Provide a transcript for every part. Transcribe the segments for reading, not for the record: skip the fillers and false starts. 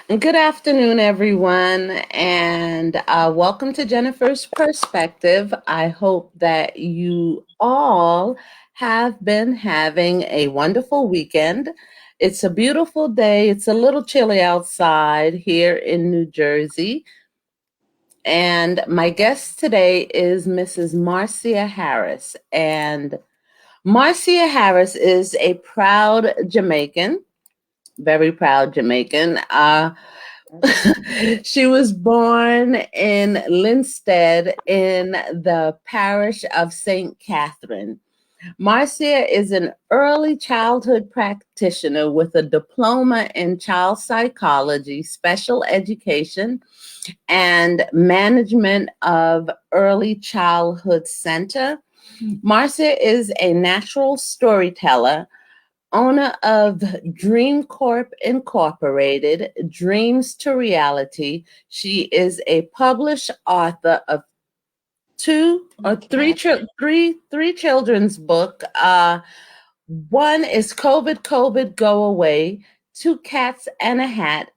Good afternoon, everyone, and welcome to Jennifer's Perspective. I hope that you all have been having a wonderful weekend. It's a beautiful day. It's a little chilly outside here in New Jersey. And my guest today is Mrs. Marcia Harris. And Marcia Harris is a proud Jamaican, very proud Jamaican. She was born in Linstead in the parish of St. Catherine. Marcia is an early childhood practitioner with a diploma in child psychology, special education, and management of early childhood center. Marcia is a natural storyteller, owner of Dream Corp Incorporated, Dreams to Reality. She is a published author of two or three Okay. three children's book. One is COVID Go Away, Two Cats and a Hat,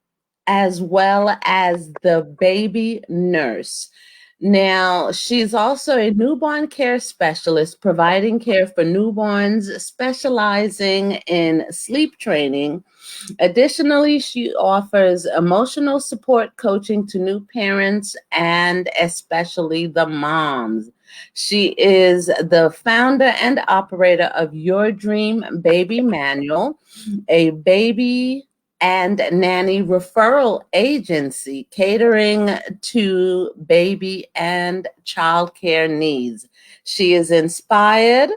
as well as the baby nurse. Now, she's also a newborn care specialist, providing care for newborns, specializing in sleep training. Additionally, she offers emotional support coaching to new parents and especially the moms. She is the founder and operator of Your Dream Baby Manual, a baby and nanny referral agency catering to baby and childcare needs. She is inspired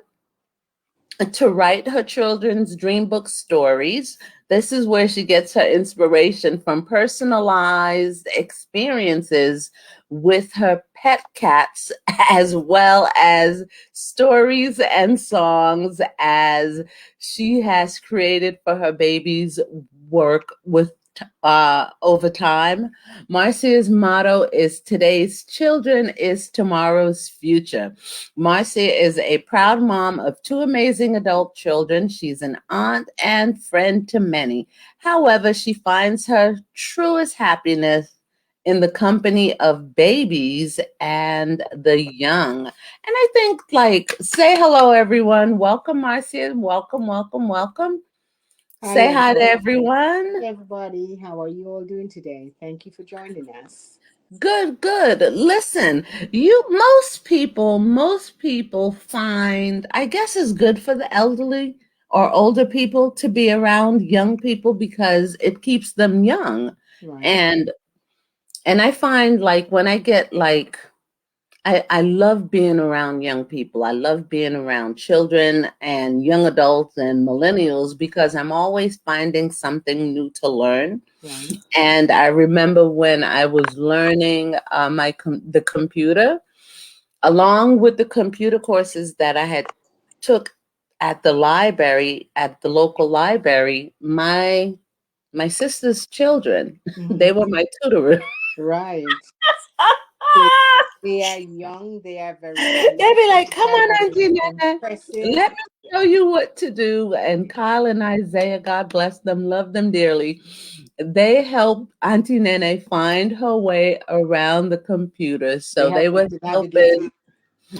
to write her children's dream book stories. This is where she gets her inspiration from personalized experiences with her pet cats, as well as stories and songs as she has created for her babies' work with over time. Marcia's motto is today's children is tomorrow's future. Marcia is a proud mom of two amazing adult children. She's an aunt and friend to many. However, she finds her truest happiness in the company of babies and the young. And I think, like, say hello, everyone. Welcome, Marcia. Welcome, welcome, welcome. Hi, Say hi to everybody. everyone. Hey, everybody. How are you all doing today? Thank you for joining us. Good, good. Listen, most people find, I guess it's good for the elderly or older people to be around young people because it keeps them young. Right. And and I find like when I get like I love being around young people. I love being around children and young adults and millennials because I'm always finding something new to learn. Right. And I remember when I was learning the computer, along with the computer courses that I had took at the library, at the local library, my sister's children, they Hmm. were my tutor. Right. They, they are young. They are very cute. They'd be like, "Come They are on, very Auntie Nana, impressive. let me show you what to do." And Kyle and Isaiah, God bless them, love them dearly. They helped Auntie Nene find her way around the computer. They So they help you were to navigate. helping.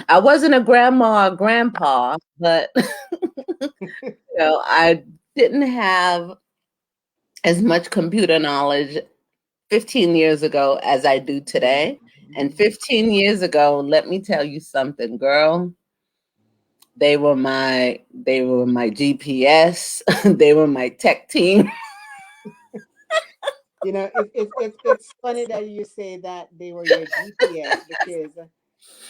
I wasn't a grandma or grandpa, but I didn't have as much computer knowledge 15 years ago as I do today. And Mhm. 15 years ago, let me tell you something, girl. They were my GPS. They were my tech team. It's funny that you say that they were your GPS because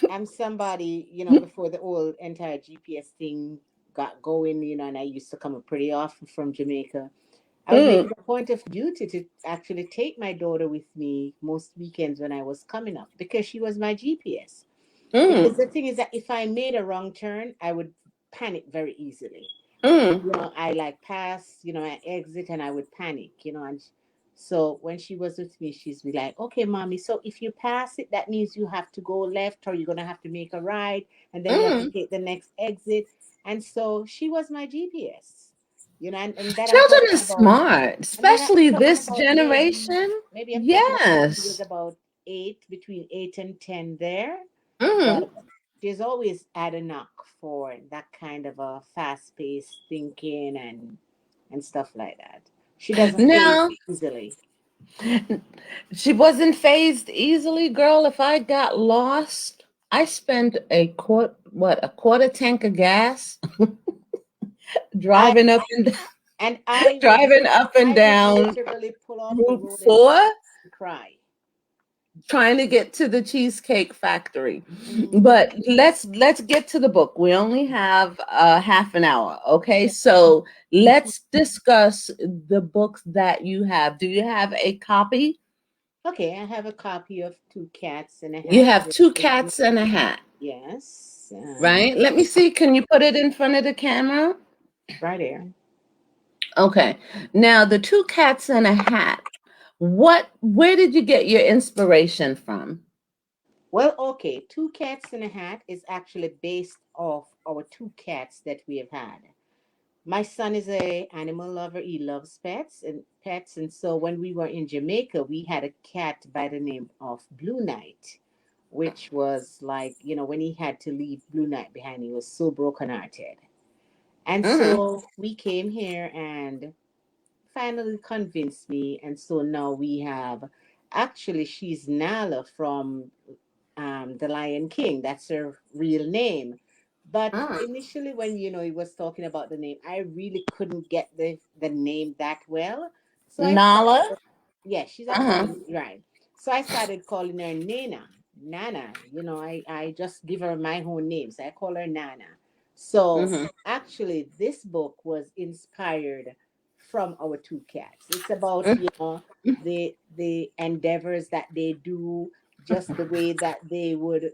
I'm somebody, before the whole entire GPS thing got going, and I used to come up pretty often from Jamaica. I would make Mm, it a point of duty to actually take my daughter with me most weekends when I was coming up because she was my GPS. Because mm, the thing is that if I made a wrong turn, I would panic very easily. mm. I like pass, I exit and I would panic, and so when she was with me, she's be like, okay, mommy, so if you pass it, that means you have to go left or you're going to have to make a right and then you have to Mm. take the next exit. And so she was my GPS. and that I'm Children talking are about, smart, and then I'm especially talking this about maybe, generation. maybe I'm talking about when she was Yes. about 8, between 8 and 10 there. Hmm. But she's always had a knock for that kind of a fast-paced thinking and stuff like that. She doesn't phase Now, easily. she wasn't phased easily, girl. If I got lost, I spent a quarter tank of gas I driving up and and I would driving up and I would down literally pull off the Route road and 4, cry. trying to get to the Cheesecake Factory. Hmm. But let's get to the book. We only have half an hour, okay? So let's discuss the books that you have. Do you have a copy? Okay, I have a copy of Two Cats and a You Hat have with, two with me. cats and a hat, Yes, right? Let me see. Can you put it in front of the camera? right there. Okay. Now, the two cats and a hat. Where did you get your inspiration from? Well, okay, Two Cats in a Hat is actually based off our two cats that we have had. My son is a animal lover. He loves pets, and so when we were in Jamaica, we had a cat by the name of Blue Night, which was like, when he had to leave Blue Night behind, he was so brokenhearted. And Mm-hmm. so we came here and finally convinced me, and so now we have, actually, she's Nala from the Lion King. That's her real name. But Mm. initially, when he was talking about the name, I really couldn't get the name that well. So I Nala? started, yeah, she's Uh-huh. actually right. So I started calling her Nana, Nana. I just give her my own name, so I call her Nana. So Mm-hmm. actually, this book was inspired from our two cats. It's about the endeavors that they do, just the way that they would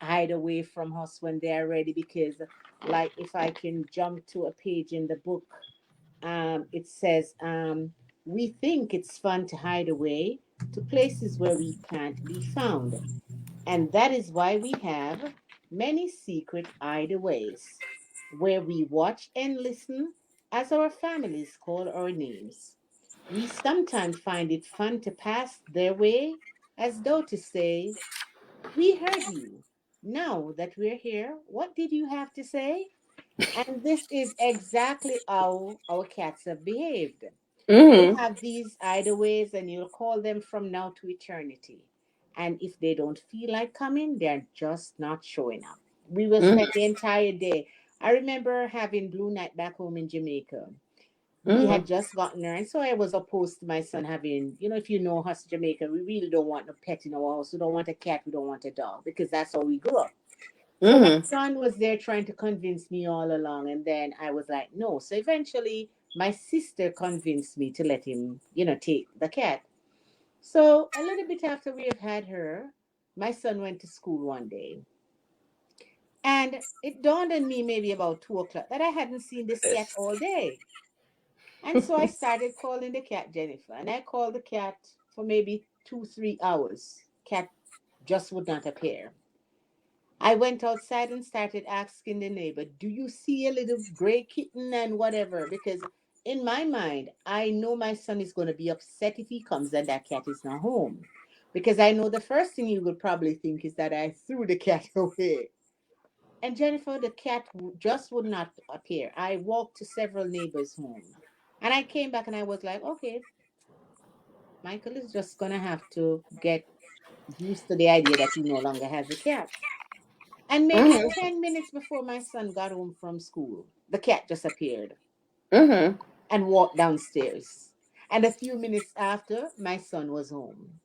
hide away from us when they are ready. Because, like, if I can jump to a page in the book, it says, we think it's fun to hide away to places where we can't be found, and that is why we have many secret hideaways where we watch and listen as our families call our names. We sometimes find it fun to pass their way, as though to say, we heard you. Now that we're here, what did you have to say? And this is exactly how our cats have behaved. They Mm-hmm. have these hideaways, and you'll call them from now to eternity. And if they don't feel like coming, they're just not showing up. We will spend the entire day. I remember having Blue Night back home in Jamaica. We Mm-hmm. had just gotten her, and so I was opposed to my son having, if you know us Jamaica, we really don't want a pet in our house. We don't want a cat, we don't want a dog, because that's how we grew up. So my Mm-hmm. son was there trying to convince me all along, and then I was like, no. So eventually, my sister convinced me to let him, take the cat. So a little bit after we have had her, my son went to school one day, and it dawned on me maybe about 2 o'clock that I hadn't seen this cat all day. And so I started calling the cat Jennifer, and I called the cat for maybe 2, 3 hours. Cat just would not appear. I went outside and started asking the neighbor, do you see a little gray kitten and whatever? Because in my mind, I know my son is going to be upset if he comes and that cat is not home. Because I know the first thing he would probably think is that I threw the cat away. And Jennifer, the cat just would not appear. I walked to several neighbors' home. And I came back and I was like, okay, Michael is just going to have to get used to the idea that he no longer has a cat. And maybe Mm-hmm. 10 minutes before my son got home from school, the cat just appeared Mm-hmm. and walked downstairs. And a few minutes after, my son was home,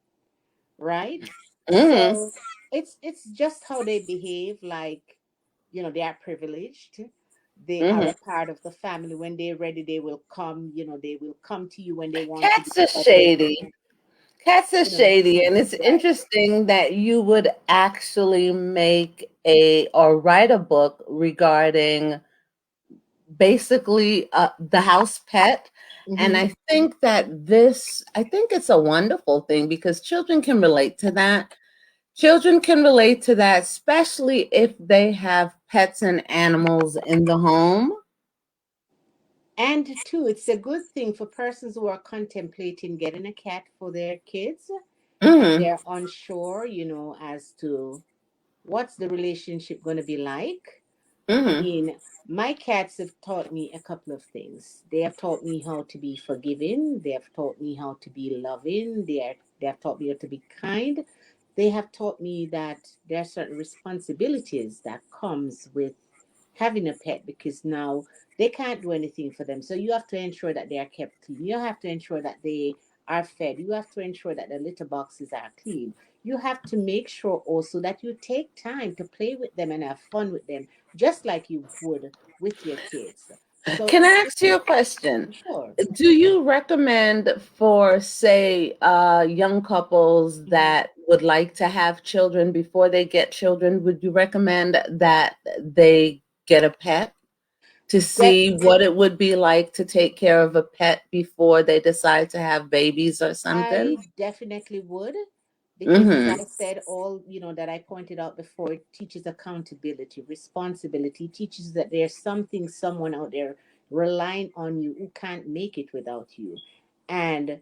right? Mm-hmm. So it's just how they behave. Like, they are privileged. They are Mm-hmm. a part of the family. When they're ready, they will come. They will come to you when they want to be Cats are petted. shady. Cats are You know, shady, and it's right? interesting that you would actually make a or write a book regarding basically the house pet. And Hmm. I think it's a wonderful thing because children can relate to that. Children can relate to that, especially if they have pets and animals in the home. And two, it's a good thing for persons who are contemplating getting a cat for their kids and Mm-hmm. they're unsure, as to what's the relationship going to be like. I Mm-hmm. mean, my cats have taught me a couple of things. They have taught me how to be forgiving. They have taught me how to be loving. They have taught me how to be kind. They have taught me that there are certain responsibilities that comes with having a pet because now they can't do anything for them. So you have to ensure that they are kept clean. You have to ensure that they are fed. You have to ensure that the litter boxes are clean. You have to make sure also that you take time to play with them and have fun with them, just like you would with your kids. So Can I it's ask you a question? sure. Do you recommend for, say, young couples Mhm. that would like to have children before they get children? Would you recommend that they get a pet to Def- see what it would be like to take care of a pet before they decide to have babies or something? I definitely would, because as Mm-hmm. I said, all that I pointed out before, it teaches accountability, responsibility, teaches that there's someone out there relying on you who can't make it without you. And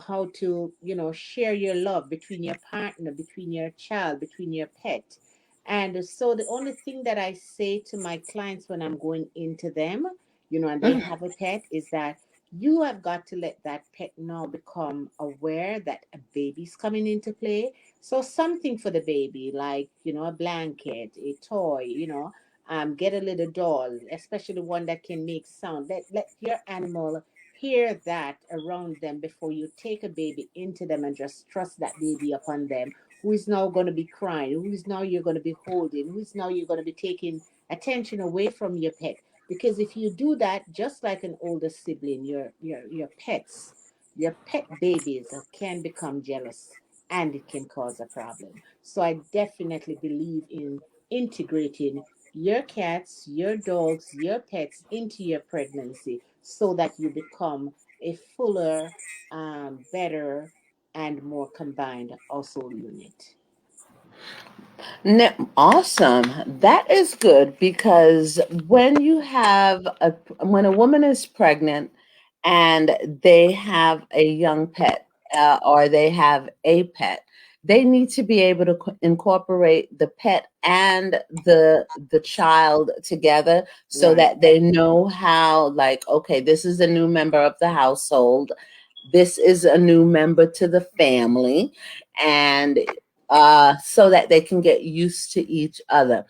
how to, share your love between your partner, between your child, between your pet. And so the only thing that I say to my clients when I'm going into them, and they Mm-hmm. have a pet, is that you have got to let that pet now become aware that a baby's coming into play. So something for the baby, like, a blanket, a toy, get a little doll, especially one that can make sound. Let your animal hear that around them before you take a baby into them and just trust that baby upon them, who is now going to be crying, who is now you're going to be holding, who is now you're going to be taking attention away from your pet. Because if you do that, just like an older sibling, your pet babies can become jealous and it can cause a problem. So I definitely believe in integrating your cats, your dogs, your pets into your pregnancy so that you become a fuller, better, and more combined household unit. Awesome. That is good because when a woman is pregnant and they have a young pet, or they have a pet, they need to be able to incorporate the pet and the child together so Right. that they know how, like, okay, this is a new member of the household. This is a new member to the family, and so that they can get used to each other.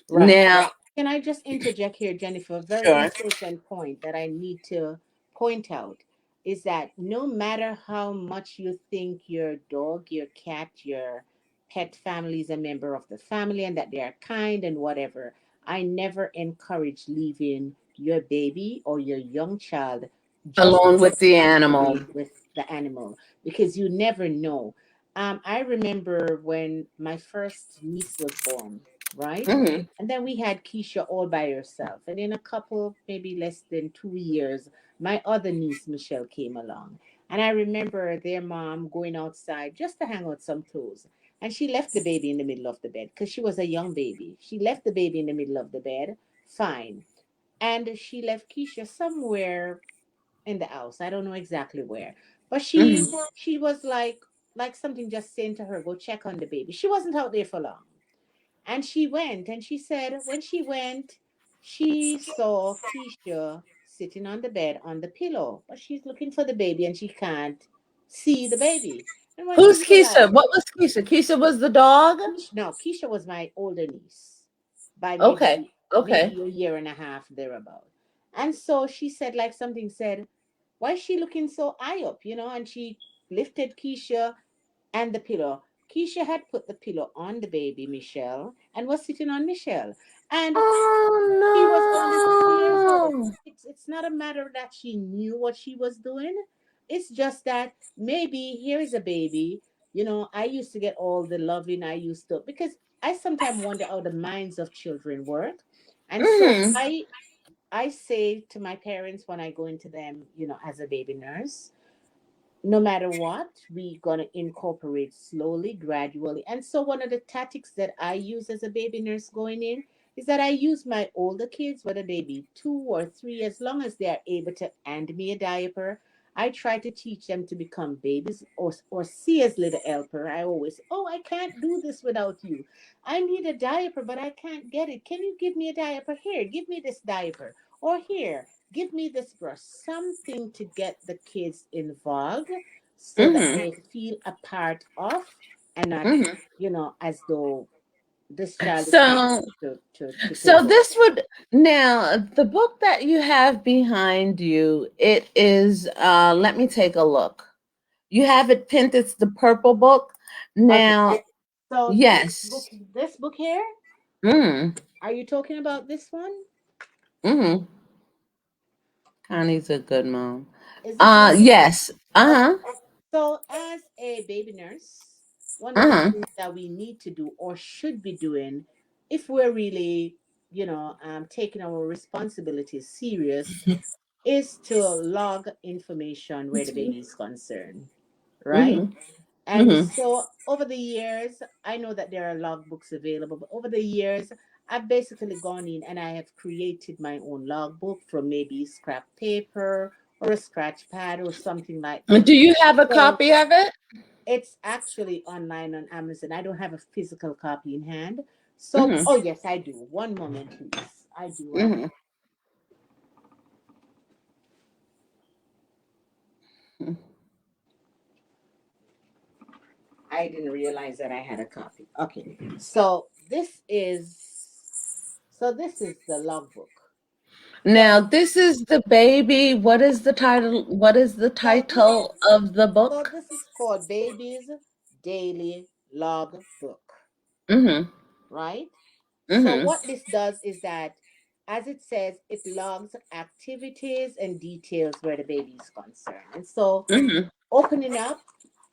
Right. Now, But can I just interject here, Jennifer? A very sure. important point that I need to point out is that no matter how much you think your dog, your cat, your pet family is a member of the family and that they are kind and whatever, I never encourage leaving your baby or your young child just Along with the animal. responsibility with the animal, because you never know. I remember when my first niece was born, right? Hmm. And then we had Keisha all by herself. And in a couple, maybe less than 2 years, my other niece, Michelle, came along. And I remember their mom going outside just to hang out some clothes. And she left the baby in the middle of the bed because she was a young baby. She left the baby in the middle of the bed, fine. And she left Keisha somewhere in the house. I don't know exactly where. But she Hmm. she was like something just saying to her, go check on the baby. She wasn't out there for long. And she went, and she said when she went, she saw Keisha sitting on the bed on the pillow, but she's looking for the baby and she can't see the baby. And when she Who's Keisha? realized, What was Keisha? Keisha was the dog? no, Keisha was my older niece by Okay. maybe Okay. a year and a half thereabout. And so she said, like something said, why is she looking so high up, And she lifted Keisha and the pillow. Keisha had put the pillow on the baby, Michelle, and was sitting on Michelle. And she was only 2 years old. Oh It's not a matter that she knew what she was doing. It's just that maybe here is a baby. I used to get all the loving I used to, because I sometimes wonder how the minds of children work. And no. so Hmm. I say to my parents when I go into them, as a baby nurse, no matter what, we're going to incorporate slowly, gradually. And so, one of the tactics that I use as a baby nurse going in is that I use my older kids, whether they be 2 or 3, as long as they are able to hand me a diaper. I try to teach them to become babies or see as little helper. I always say, oh, I can't do this without you. I need a diaper, but I can't get it. Can you give me a diaper? Here, give me this diaper. Or here, give me this brush. Something to get the kids involved so that Mm-hmm. they feel a part of and not, Mm-hmm. as though this child is coming So, to take so over. this would now the book that you have behind you. It is. Let me take a look. You have it pinned. It's the purple book. Okay. Now, So yes. this book here, Mm. are you talking about this one? Mm. Connie's a good mom. Is this one? Yes. Okay. Uh-huh. So as a baby nurse, one of the Uh-huh. things that we need to do or should be doing if we're really, taking our responsibilities serious is to log information where the baby is concerned, right? Mm-hmm. And Mm-hmm. so over the years, I know that there are logbooks available, but over the years, I've basically gone in and I have created my own logbook from maybe scrap paper or a scratch pad or something like this. Do you have a So copy of it? it's actually online on Amazon. I don't have a physical copy in hand. So, Mm-hmm. oh yes, I do. One moment, please. I do. Mm-hmm. I didn't realize that I had a copy. Okay. So this is the logbook. Now, So this is the baby. What is the title? What is the so this title of the so book? this is called Baby's Daily Log Book, Mm-hmm. right? So Mm-hmm. what this does is that, as it says, it logs activities and details where the baby is concerned. And so Mm-hmm. opening up,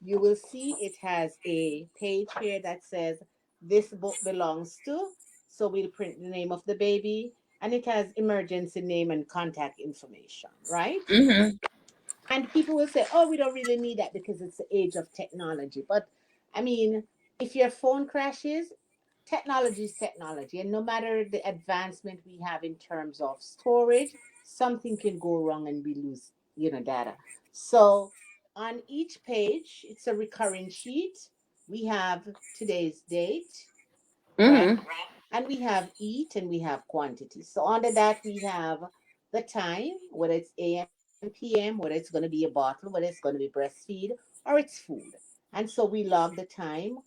you will see it has a page here that says this book belongs to. So we'll print the name of the baby, and it has emergency name and contact information, right? Mm-hmm. And people will say, oh, we don't really need that because it's the age of technology. But I mean, if your phone crashes, technology is technology. And no matter the advancement we have in terms of storage, something can go wrong and we lose, data. So on each page, it's a recurring sheet. We have today's date, right? Mm-hmm. And we have eat and we have quantity. So under that, we have the time, whether it's AM, PM, whether it's going to be a bottle, whether it's going to be breastfeed, or it's food. And so we log the time,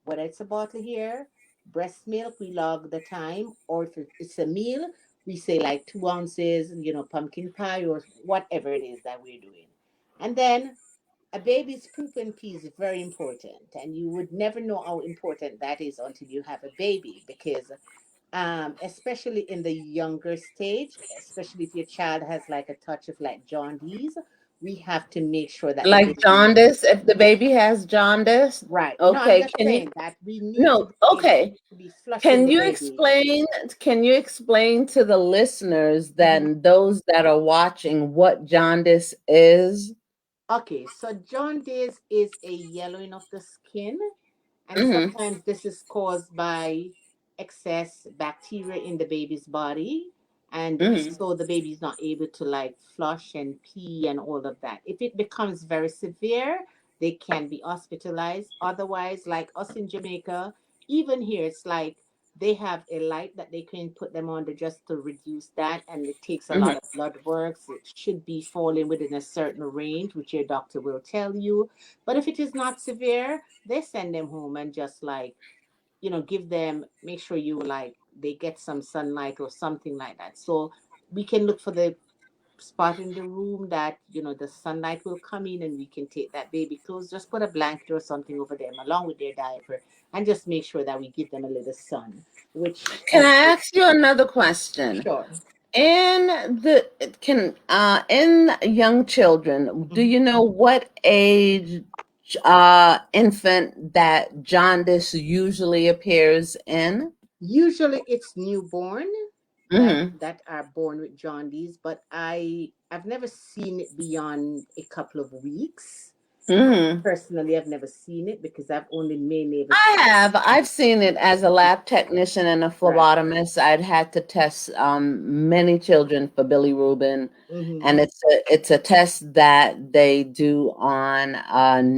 whether it's a bottle here, breast milk, we log the time, or if it's a meal, we say like 2 ounces, pumpkin pie or whatever it is that we're doing. And then a baby's poop and pee is very important, and you would never know how important that is until you have a baby because especially in the younger stage, especially if your child has like a touch of like jaundice, we have to make sure that the Like baby. jaundice, if the baby has jaundice. Right. No, I'm Okay, just can you saying that we need to no, be able okay. to be flushing Can the you baby. explain to the listeners Mhm. then those that are watching what jaundice is? Okay, so jaundice is a yellowing of the skin, and Mm-hmm. sometimes this is caused by excess bacteria in the baby's body. And Mm-hmm. so the baby's not able to like flush and pee and all of that. If it becomes very severe, they can be hospitalized. Otherwise, like us in Jamaica, even here, it's like they have a light that they can put them under just to reduce that. And it takes a Mm-hmm. lot of blood works. It should be falling within a certain range, which your doctor will tell you. But if it is not severe, they send them home and just like, give them, make sure you like they get some sunlight or something like that. So we can look for the spot in the room that, the sunlight will come in and we can take that baby clothes, just put a blanket or something over them along with their diaper and just make sure that we give them a little sun, which Can helps. I ask you another question? Sure. In the can in young children, do Mhm. you know what age infant that jaundice usually appears in? Usually it's newborn that Mm-hmm. that are born with jaundice, but I've never seen it beyond a couple of weeks. Mm. Personally, I've never seen it because I've only mainly ever I seen. have. I've seen it as a lab technician and a Right. phlebotomist. I'd had to test many children for bilirubin, and Mm-hmm. it's a test that they do on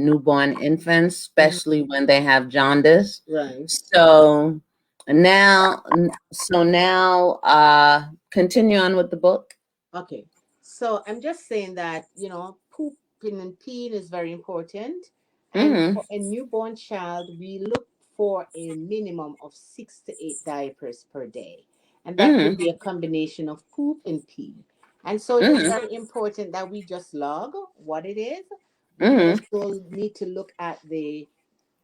newborn infants, Mm-hmm. especially when they have jaundice. Right. So now, continue on with the book. Okay. So I'm just saying that, pooping and peeing is very important. And Mm-hmm. for a newborn child, we look for a minimum of 6 to 8 diapers per day. And that could Mm-hmm. be a combination of poop and pee. And so it is Mm-hmm. very important that we just log what it is. We Mm-hmm. also need to look at the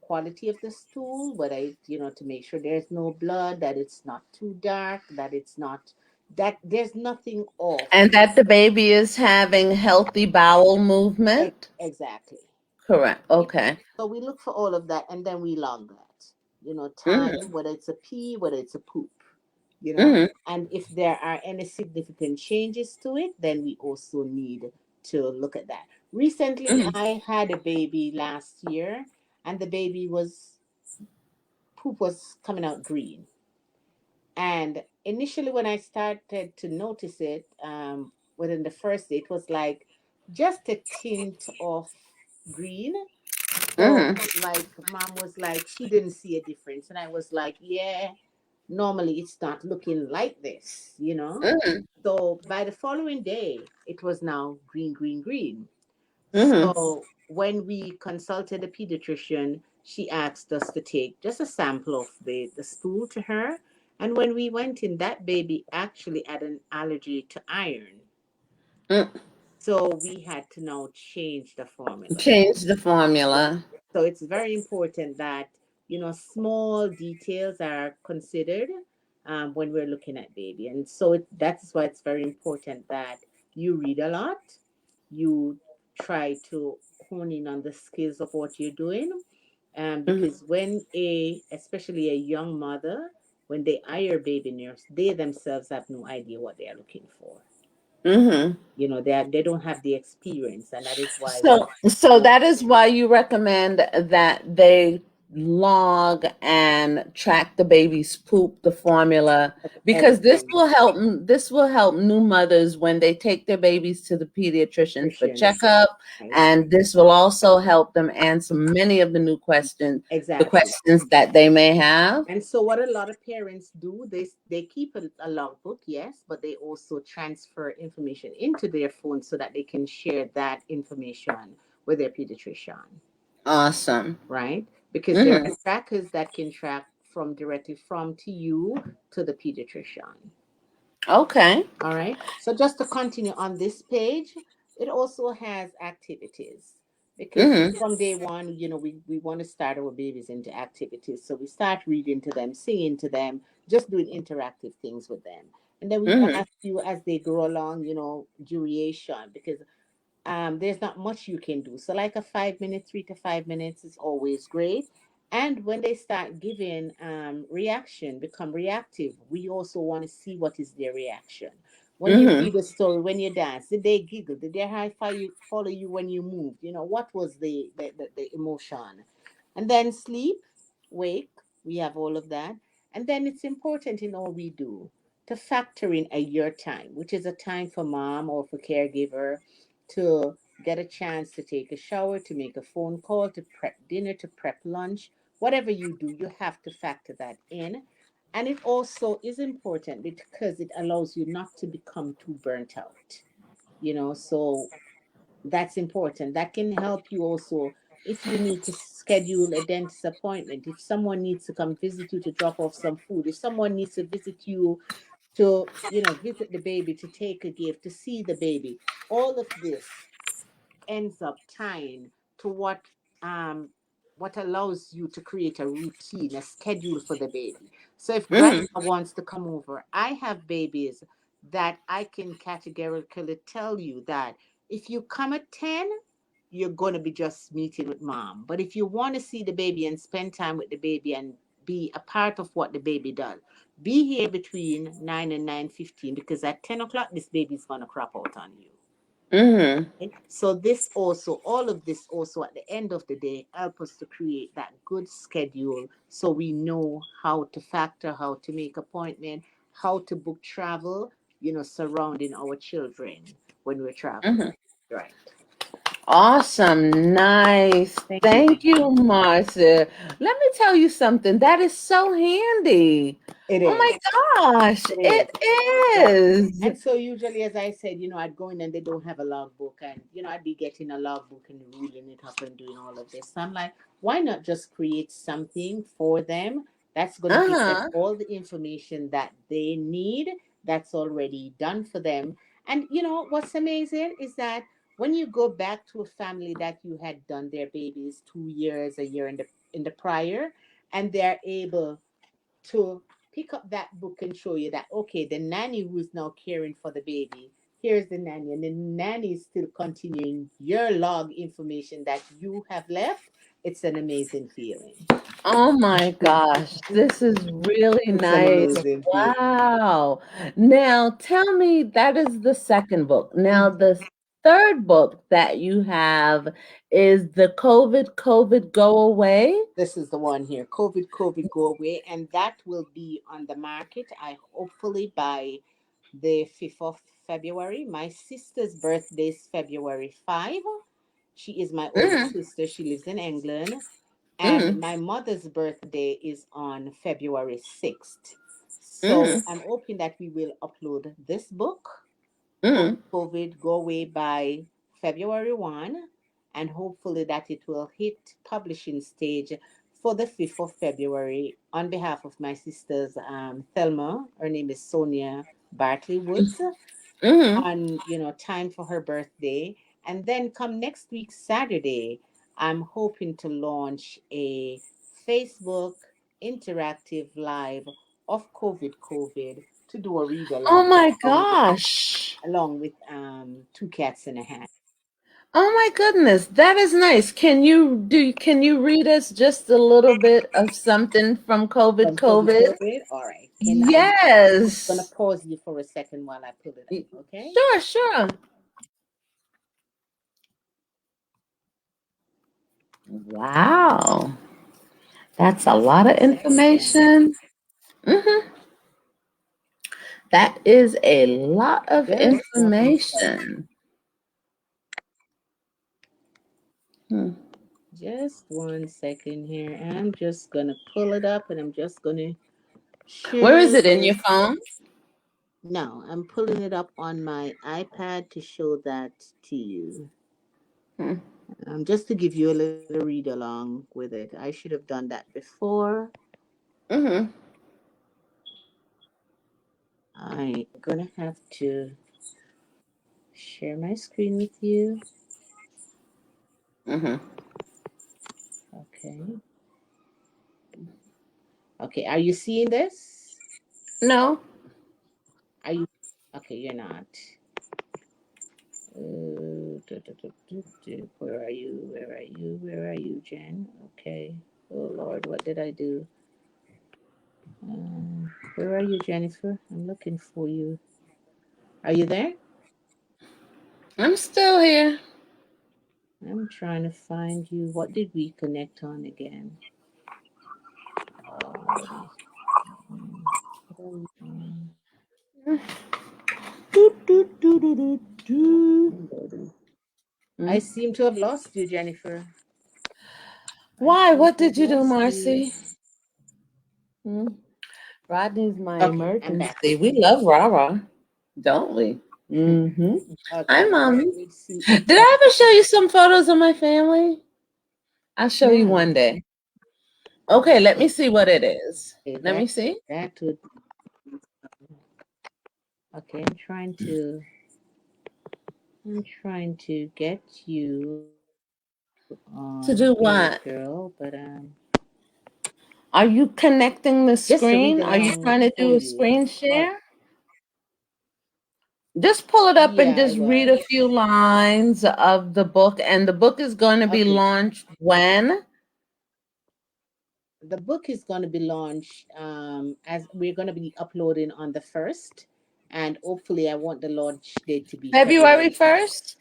quality of the stool, whether to make sure there's no blood, that it's not too dark, that it's not, that there's nothing off. And that the baby is having healthy bowel movement. Exactly. Correct. Yeah. Okay. So we look for all of that and then we log that. Mm-hmm. Time, whether it's a pee, whether it's a poop, you know. Mm-hmm. And if there are any significant changes to it, then we also need to look at that. Recently, Mm-hmm. I had a baby last year, and the baby was, poop was coming out green. And initially, when I started to notice it, within the first day, it was like just a tint of green. So, Mm-hmm. like, mom was like, she didn't see a difference. And I was like, yeah, normally it's not looking like this. Mm-hmm. So, by the following day, it was now green, green, green. Mm-hmm. So when we consulted a pediatrician, she asked us to take just a sample of the stool to her. And when we went in, that baby actually had an allergy to iron. Mm. So we had to now change the formula. Change the Right. formula. So it's very important that, small details are considered when we're looking at baby. And so that's why it's very important that you read a lot, you try to hone in on the skills of what you're doing. Mm-hmm. Because especially a young mother, when they hire baby nurse, they themselves have no idea what they are looking for. Mm-hmm. They don't have the experience, and that is why we. So that is why you recommend that they log and track the baby's poop, the formula, because Everything. this will help new mothers when they take their babies to the pediatrician for Nutrition, checkup, right? and this will also help them answer many of the Exactly. questions that they may have. And so, what a lot of parents do, they keep a logbook, yes, but they also transfer information into their phone so that they can share that information with their pediatrician, Awesome. right? Because there Hmm. are trackers that can track from directly from to you to the pediatrician. Okay. All right. So just to continue on this page, it also has activities because Hmm. from day one, we want to start our babies into activities. So we start reading to them, singing to them, just doing interactive things with them. And then we Hmm. ask you as they grow along, duration, because there's not much you can do. So, like a 5 minute, 3 to 5 minutes is always great. And when they start giving reaction, become reactive, we also want to see what is their reaction. When you Hmm. read a story, when you dance, did they giggle? Did they follow you when you moved? What was the emotion? And then sleep, wake, we have all of that. And then it's important in all we do to factor in a your time, which is a time for mom or for caregiver to get a chance to take a shower, to make a phone call, to prep dinner, to prep lunch. Whatever you do, you have to factor that in. And it also is important because it allows you not to become too burnt out. So that's important. That can help you also if you need to schedule a dentist appointment, if someone needs to come visit you to drop off some food, if someone needs to visit you to, visit the baby, to take a gift, to see the baby. All of this ends up tying to what allows you to create a routine, a schedule for the baby. So if grandma Hmm. wants to come over, I have babies that I can categorically tell you that if you come at 10, you're going to be just meeting with mom. But if you want to see the baby and spend time with the baby and be a part of what the baby does, be here between 9 and 9:15 because at 10 o'clock, this baby's going to crop out on you. Mhm. Right? So this also, all of this also at the end of the day, help us to create that good schedule so we know how to factor, how to make appointment, how to book travel, surrounding our children when we're traveling. Mhm. Right. Awesome. Nice. Thank you. Thank you, Marcia. Let me tell you something. That is so handy. It Oh my is. gosh, It is. it Right. is. And so usually, as I said, I'd go in and they don't have a logbook, and I'd be getting a logbook and ruling it up and doing all of this. So I'm like, why not just create something for them that's going to give them Uh-huh. all the information that they need, that's already done for them. And what's amazing is that when you go back to a family that you had done their babies 2 years, a year in the prior, and they're able to pick up that book and show you that, okay, the nanny who's now caring for the baby, here's the nanny, and the nanny is still continuing your log information that you have left. It's an amazing feeling. Oh my gosh, this is really It's an nice. amazing feeling. Wow. Now tell me, that is the second book. Now the third book that you have is the COVID Go Away. This is the one here, COVID go away, and that will be on the market, I hopefully by the 5th of February. My sister's birthday is February 5. She is my older Mm, sister. She lives in England. And mm, my mother's birthday is on February 6th. So mm, I'm hoping that we will upload this book, mm. COVID Go Away, by February 1, and hopefully that it will hit publishing stage for the 5th of February on behalf of my sisters, Thelma, her name is Sonia Bartley Woods, Mhm. on time for her birthday. And then come next week Saturday, I'm hoping to launch a Facebook interactive live of COVID to do a read Oh along my along with gosh. two cats in a hat. Oh my goodness, that is nice. Can you read us just a little bit of something from From COVID? COVID. All right, can I'm gonna Yes. pause you for a second while I pull it up, okay? Sure, sure. Wow. That's a lot of Second, Jen. information. Hmm. That is a lot of Just one second. information. Hmm. Just 1 second here. I'm just gonna pull it up and I'm just gonna Where is share it in your this. phone? Now I'm pulling it up on my iPad to show that to you. Hmm. Just to give you a little read along with it. I should have done that before. Hmm. I'm gonna have to share my screen with you. Hmm. Okay. Okay. Are you seeing this? No. Are you? Okay, you're not. Where are you? Where are you? Where are you, Jen? Okay. Oh Lord, what did I do? Where are you, Jennifer? I'm looking for you. Are you there? I'm still here. I'm trying to find you. What did we connect on again? Lordy. What are we on? Do, do, do, do, do, do. Oh, Lordy. I Hmm. seem to have lost you, Jennifer. I Why? seem What to did have you do, lost you. Marcy? Hmm. Rodney's my Okay, I'm back. emergency. We love Rara, don't we? Mm-hmm. Hi, Okay, let mommy. me see if Did I I ever show you some photos of my family? I'll show you no. one day. Okay, let me Okay, see what it is. Let that me see. that would. Okay, I'm trying to get you on To here, do girl, what? but Are you connecting the just to read screen? Are you along trying to for do a you. screen Or share? Just pull it up and yeah, I just read a was. few lines of the book. And the book is going to be Okay, launched when? the book is going to be launched as we're going to be uploading on the 1st, And hopefully, I want the launch date to be February February 1st? 1st.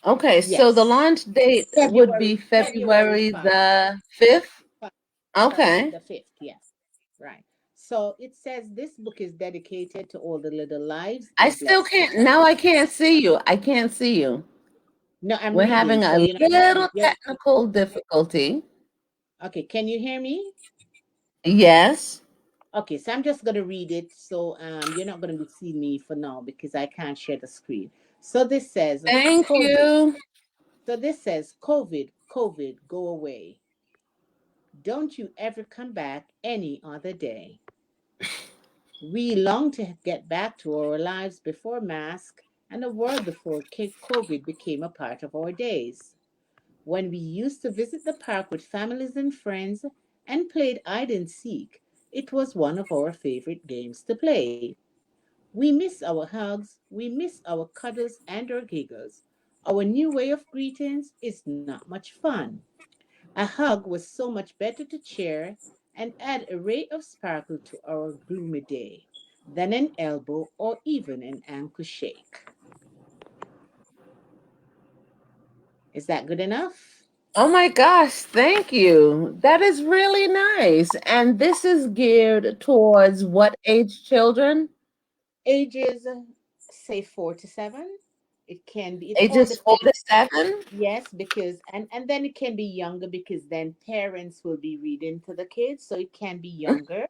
Okay, so the Yes, launch date would be February February 5. the 5th. Correct, Okay. the 5th, yes. Right. So it says this book is dedicated to all the little lives I it still blessed. can't, now I can't see you. I can't see you. No, I'm We're reading, having so a you're not. little You're, technical difficulty. okay, can you hear me? Yes. Okay, so I'm just gonna read it. So you're not gonna be seeing me for now because I can't share the screen. So this says Thank COVID. you. So this says COVID, COVID, go away. Don't you ever come back any other day. We long to get back to our lives before mask and a world before COVID became a part of our days. When we used to visit the park with families and friends and played hide and seek, it was one of our favorite games to play. We miss our hugs, we miss our cuddles and our giggles. Our new way of greetings is not much fun. A hug was so much better to cheer and add a ray of sparkle to our gloomy day than an elbow or even an ankle shake. Is that good enough? Oh my gosh, thank you. That is really nice. And this is geared towards what age children? Ages, say 4 to 7. It can be. It all Ages 4 depends. to 7? Yes, because and then it can be younger because then parents will be reading to the kids, so it can be younger.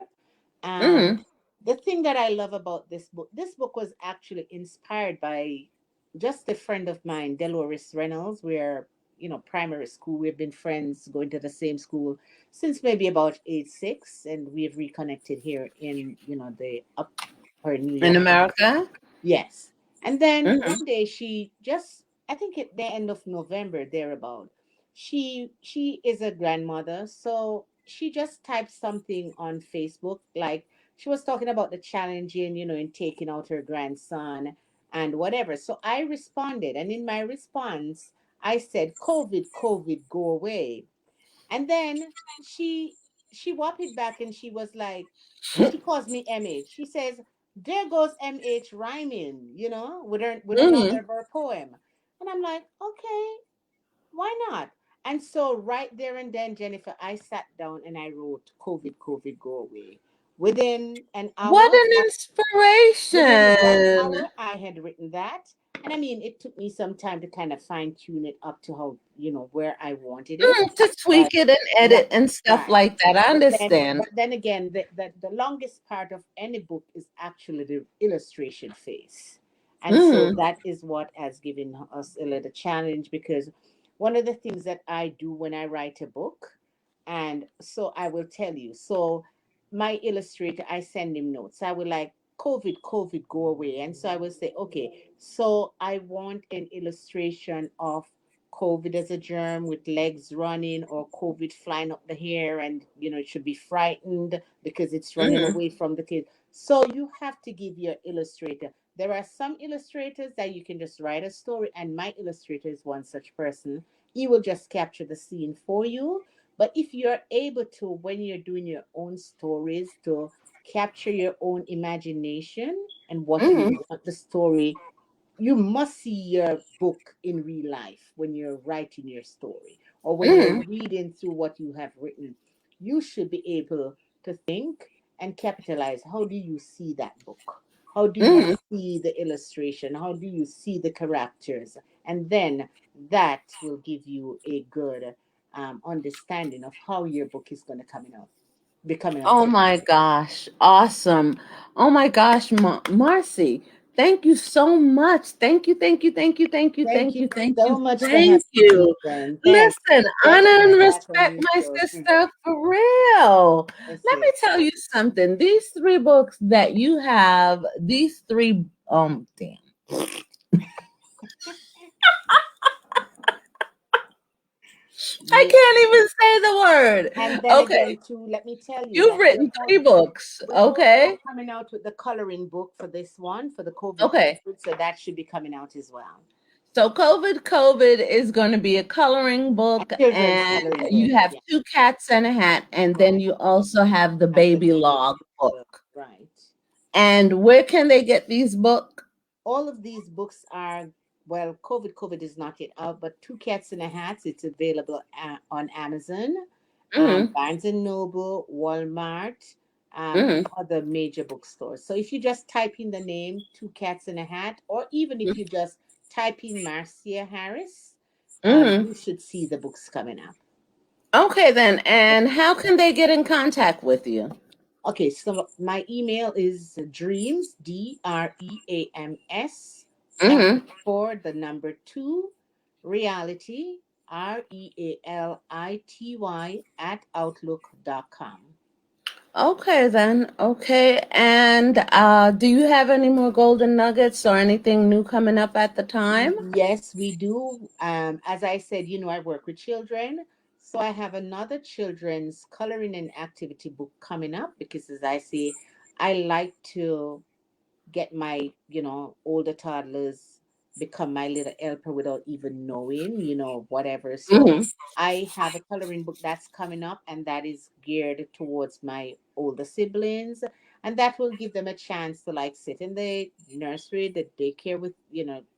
Um, Mm-hmm. the thing that I love about this book was actually inspired by just a friend of mine, Dolores Reynolds. We're, primary school. We've been friends, going to the same school since maybe about age 6, and we've reconnected here in, the upper New In York. America? Yes. And then Mm-hmm. one day she just, I think at the end of November thereabout, she is a grandmother, so she just typed something on Facebook, like she was talking about the challenging, in taking out her grandson and whatever. So I responded, and in my response I said, COVID, COVID, go away. And then she whopped it back and she was like, she calls me MH. She says, "There goes MH rhyming, with Mm-hmm. another of her poem." And I'm like, okay, why not? And so right there and then, Jennifer, I sat down and I wrote COVID, COVID, go away. Within an What hour, an within 1 hour, inspiration. I had written that. And I mean, it took me some time to kind of fine tune it up to how, where I wanted it. To But tweak it and right, edit and stuff right. like that. I understand. But then again, the longest part of any book is actually the illustration phase. And so Mm-hmm. that is what has given us a little challenge, because one of the things that I do when I write a book, and so I will tell you. So my illustrator, I send him notes. I will like, COVID, COVID, go away. And so I will say, okay, so I want an illustration of COVID as a germ with legs running, or COVID flying up the hair, and it should be frightened because it's running Mm-hmm. away from the kid. So you have to give your illustrator. There are some illustrators that you can just write a story, and my illustrator is one such person. He will just capture the scene for you. But if you're able to, when you're doing your own stories, to capture your own imagination and what you Mm-hmm. want the story, you must see your book in real life when you're writing your story, or when you're Mm-hmm. reading through what you have written. You should be able to think and capitalize. How do you see that book? How do you Mm-hmm. see the illustration? How do you see the characters? And then that will give you a good understanding of how your book is going to be coming out Oh to be. my gosh. Awesome. Oh my gosh, Marcy. Thank you so much. Thank you, thank you, thank you, thank you, Thank thank you you, thank you, so much for having thank me, you. friend. Thanks. Listen, It's a pleasure honor to and be back on respect your my show. sister for real. Yes, Let me yes. tell you something. These three books that you have, these three, damn. I You, can't even say the and word. then Okay. again, too, let me tell you You've that written three books. we're also Okay. coming out with the coloring book for this one, for the COVID Okay. COVID, so that should be coming out as well. So COVID is going to be a coloring A book, children's and coloring book. you have Yeah, two cats and a hat, and then you also have the have the baby baby log book. book. Right. And where can they get these books? All of these books are, well, COVID is not yet out, but Two Cats in a Hat, it's available on Amazon, Mm-hmm. Barnes and Noble, Walmart, and Mm-hmm. other major bookstores. So if you just type in the name Two Cats in a Hat, or even if you just type in Marcia Harris, Mm-hmm. you should see the books coming up. Okay, then. And how can they get in contact with you? Okay, so my email is dreams, DREAMS, Mm-hmm. the number two, reality, REALITY, at outlook.com. Okay, then. Okay. And do you have any more golden nuggets or anything new coming up at the time? Yes, we do. As I said, I work with children. So I have another children's coloring and activity book coming up because, as I say, I like to get my older toddlers become my little helper without even knowing whatever. So Mm-hmm. I have a coloring book that's coming up, and that is geared towards my older siblings, and that will give them a chance to like sit in the nursery, the daycare, with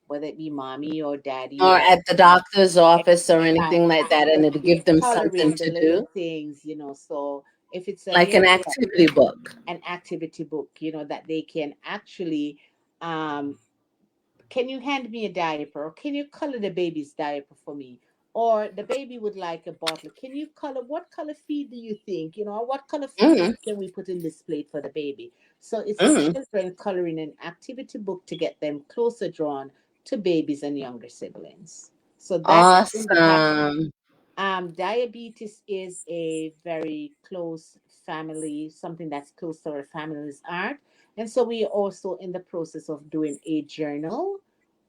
whether it be mommy or daddy Or or at the doctor's office or anything like that, and exactly, it'll give them something coloring the to little do, things. So if it's a like an haircut, activity book. an activity book, that they can actually, can you hand me a diaper? Or can you color the baby's diaper for me? Or the baby would like a bottle. Can you color, what color feed do you think? Or what color food Mm-hmm. can we put in this plate for the baby? So it's a Mm-hmm. children coloring and activity book to get them closer drawn to babies and younger siblings. So that's in the pipeline. Awesome. Diabetes is a very close family, something that's close to our family's heart. And so we are also in the process of doing a journal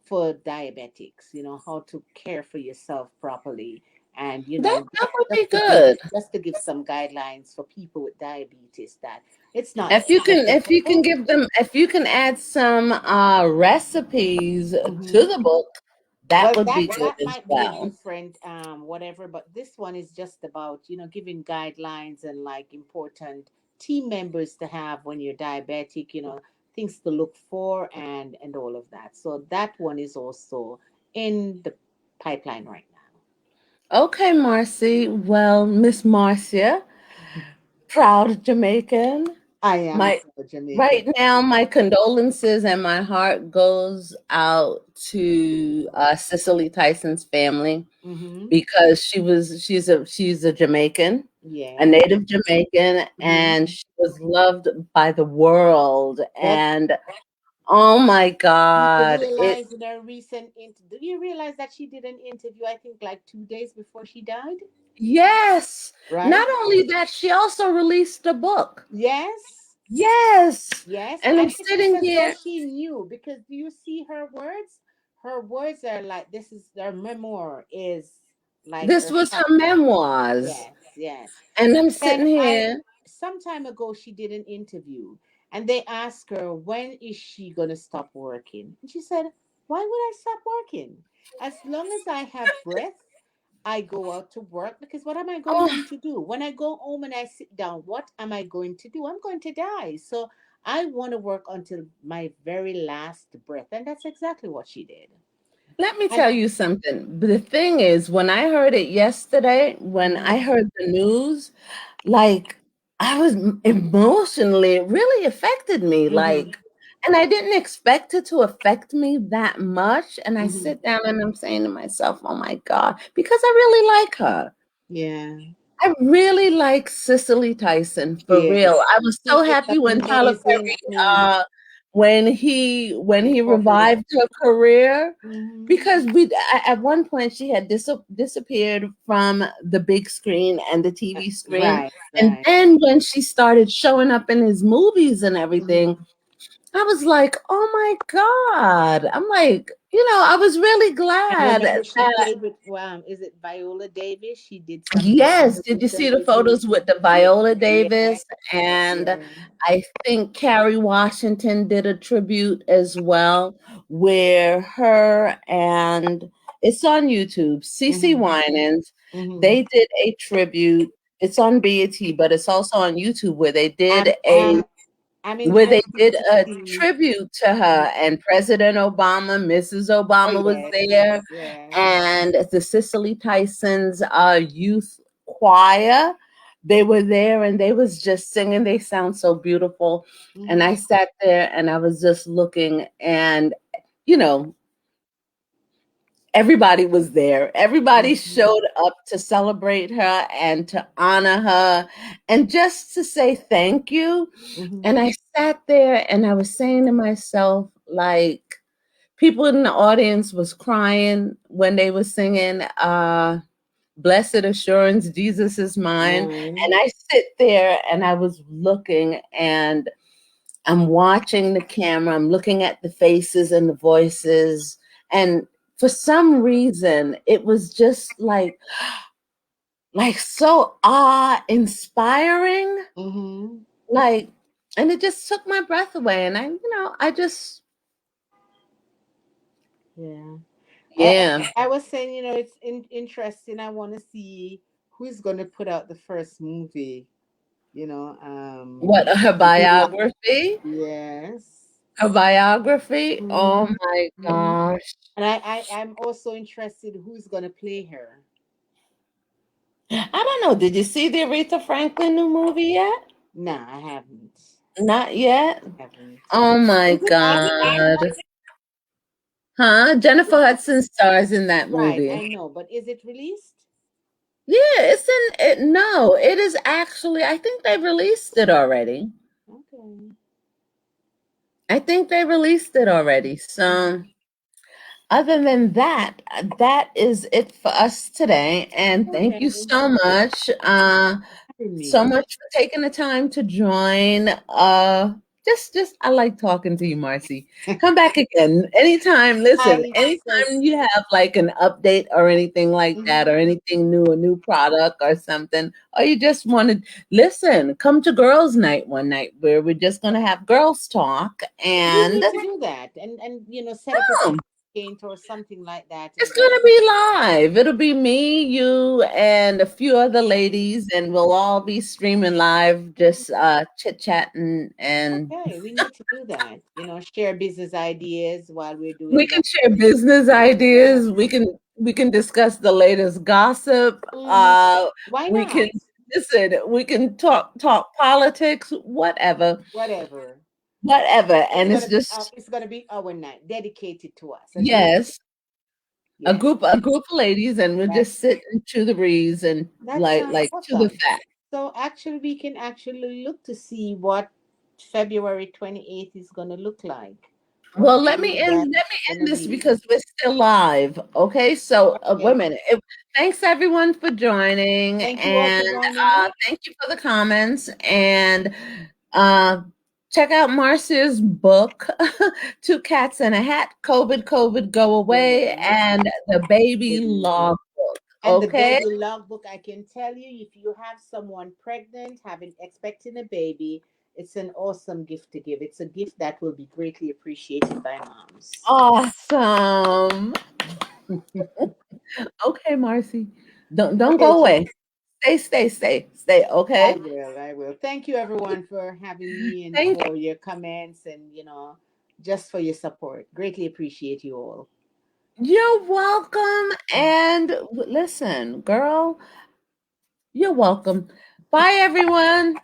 for diabetics, how to care for yourself properly. And, That would be just to give good. just to give some guidelines for people with diabetes that it's not If you can inevitable. give them, if you can add some recipes to Mhm. the book, that Well, would that be good that as might be a well. different whatever, but this one is just about giving guidelines and like important team members to have when you're diabetic, things to look for and all of that. So that one is also in the pipeline right Okay, Marcy. Well, Miss Marcia, now. proud Jamaican. I am My for Jamaican. right now, my condolences and my heart goes out to Cicely Tyson's family Mm-hmm. because she's a Jamaican, a Yes. native Jamaican, Mm-hmm. and she was loved by the world. Well, And oh my people God, it realize in a recent do you realize that she did an interview, I think, like 2 days before she died? yes. Right? Not only that, she also released a book. Yes. Yes. Yes, And I'm and it's sitting as though here. she knew, because do you see her words? Her words are like, this is their memoir is like This her was her chapter. memoirs. Yes, yes. And I'm And sitting I here. some time ago she did an interview, and they asked her when is she gonna stop working, and she said, "Why would I stop working? As long as I have breath, I go out to work, because what am I going Oh, home to do? When I go home and I sit down, what am I going to do? I'm going to die. So I want to work until my very last breath." And that's exactly what she did. let me And tell you something. The thing is, when I heard it yesterday, when I mhm, heard the news, like I was emotionally, it really affected me. mhm, And I didn't expect it to affect me that much. And I mhm. sit down and I'm saying to myself, oh my God, because I really like her. Yeah, I really like Cicely Tyson for she is. real. I was She so is happy when Tyler amazing. Perry, when he Incorporated. revived her career, Mhm. because at one point she had disappeared from the big screen and the TV screen, Right, and right. then when she started showing up in his movies and everything, Mhm. I was like, oh my God! I'm like, I was really And glad remember, that. she played with is it Viola Davis? She did something Yes, did you see the recently. photos with the Yeah, Viola yeah, Davis? And yeah. I think Carrie Washington did a tribute as well, where her and it's on YouTube, Cece Mhm, Winans, mhm. they did a tribute. It's on BET, but it's also on YouTube where they did Um, a um, I'm where they interested did to a see. tribute to her, and President Obama, Mrs. Oh Obama was yes, there, yes. and the Cicely Tyson's youth choir. They were there, and they was just singing. They sound so beautiful. And Mm-hmm. I sat there, and I was just looking, and you know, everybody was there. Everybody Mm-hmm. showed up to celebrate her and to honor her, and just to say thank you. And Mm-hmm. I sat there and I was saying to myself, like, people in the audience was crying when they were singing Blessed Assurance, Jesus is mine. And Mine. I sit there and I was looking, and I'm watching the camera, I'm looking at the faces and the voices. And for some reason, it was just like so awe inspiring. Mm-hmm. Like, and it just took my breath away. And I just, Yeah. yeah. I was saying, it's interesting. I want to see who's going to put out the first movie. You know, What, her maybe like biography? yes. Her biography? Oh Mm-hmm. my Mm-hmm. gosh. And I'm also interested who's going to play her. I don't know. Did you see the Aretha Franklin new movie yet? No, I haven't. Not yet. Haven't. Oh my Is it out? God. Huh? Jennifer Hudson stars in that Right, movie. I know, but is it released? Yeah, it's in it. No, it is actually, I think they released it already. Okay. I think they released it already. So, Mhm. other than that, that is it for us today. And thank you Okay. so much. Having So me. much for taking the time to join. Just I like talking to you, Marcy. Come back again anytime. Listen, I anytime just you have like an update or anything like that, mhm. or anything new, a new product or something, or you just want to listen, come to girls' night one night where we're just gonna have girls talk We and need to do that and set up a oh, paint or something like that it's and just gonna be live. It'll be me, you, and a few other ladies, and we'll all be streaming live, just chit chatting, and okay, we need to do that. Share business ideas while we're we doing can that. share business Yeah. ideas. We can discuss the latest gossip. Mhm. Why We can not? listen. We can talk politics, whatever, Whatever. whatever. It's And it's gonna be just it's gonna be our night dedicated to us, and we yes, yes, a group of ladies, and we'll that just sit and chew the breeze and that sounds like to the awesome. fact. So actually, we can actually look to see what February 28th is gonna look like. What Well, day let that's me gonna end this be. because we're still live. Okay, so wait a Okay. minute. Thanks everyone for joining, Thank you all for and joining. thank you for the comments. And uh, check out Marcia's book, Two Cats in a Hat: COVID, Go Away, Away. and the Baby Baby. Log Book. And the Okay. baby logbook, I can tell you, if you have someone pregnant, expecting a baby, it's an awesome gift to give. It's a gift that will be greatly appreciated by moms. Awesome. Okay, Marcy. Don't Okay, go Jen. away. Stay. I Okay. will. I will. Thank you, everyone, for having me and Thank for your comments and just for your support. Greatly appreciate you all. You're welcome. And listen, girl, you're welcome. Bye, everyone.